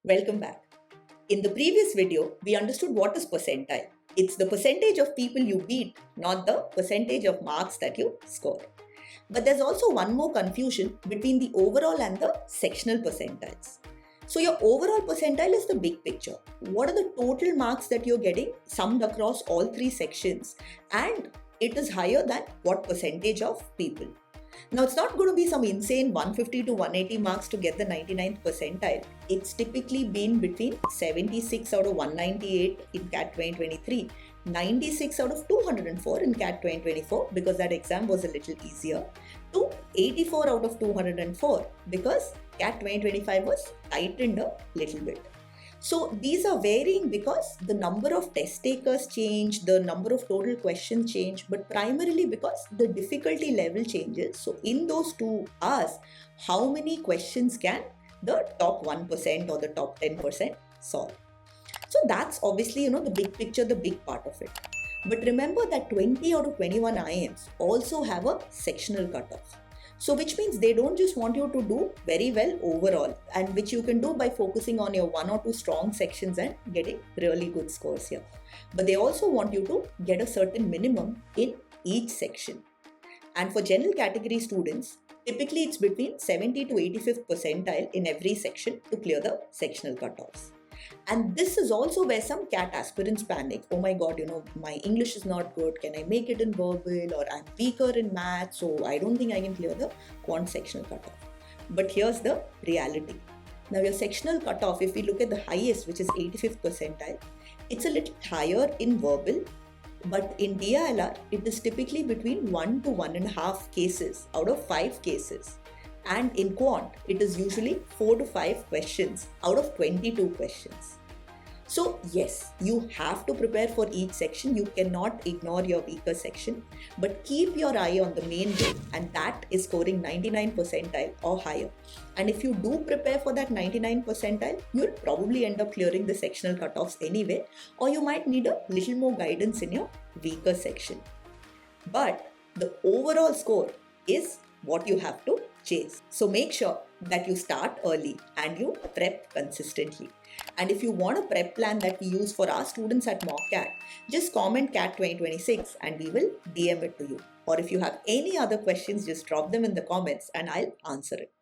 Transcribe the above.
Welcome back. In the previous video, we understood what is percentile. It's the percentage of people you beat, not the percentage of marks that you score. But there's also one more confusion between the overall and the sectional percentiles. So your overall percentile is the big picture. What are the total marks that you're getting summed across all three sections? And it is higher than what percentage of people? Now, it's not going to be some insane 150 to 180 marks to get the 99th percentile. It's typically been between 76 out of 198 in CAT 2023, 96 out of 204 in CAT 2024 because that exam was a little easier, to 84 out of 204 because CAT 2025 was tightened a little bit. So these are varying because the number of test takers change, the number of total questions change, but primarily because the difficulty level changes. So in those 2 hours, how many questions can the top 1% or the top 10% solve? So that's obviously, the big picture, the big part of it. But remember that 20 out of 21 IIMs also have a sectional cutoff. So which means they don't just want you to do very well overall, and which you can do by focusing on your 1 or 2 strong sections and getting really good scores here. But they also want you to get a certain minimum in each section. And for general category students, typically it's between 70 to 85th percentile in every section to clear the sectional cutoffs. And this is also where some CAT aspirants panic. Oh my god, my English is not good. Can I make it in verbal? Or I'm weaker in math, so I don't think I can clear the quant sectional cutoff. But here's the reality. Now your sectional cutoff, if we look at the highest, which is 85th percentile, it's a little higher in verbal. But in DILR, it is typically between 1 to 1.5 cases out of 5 cases. And in quant, it is usually 4 to 5 questions out of 22 questions. So yes, you have to prepare for each section. You cannot ignore your weaker section, but keep your eye on the main goal, and that is scoring 99 percentile or higher. And if you do prepare for that 99 percentile, you'll probably end up clearing the sectional cutoffs anyway, or you might need a little more guidance in your weaker section. But the overall score is what you have to chase. So make sure that you start early and you prep consistently. And if you want a prep plan that we use for our students at MockCat, just comment CAT 2026 and we will DM it to you. Or if you have any other questions, just drop them in the comments and I'll answer it.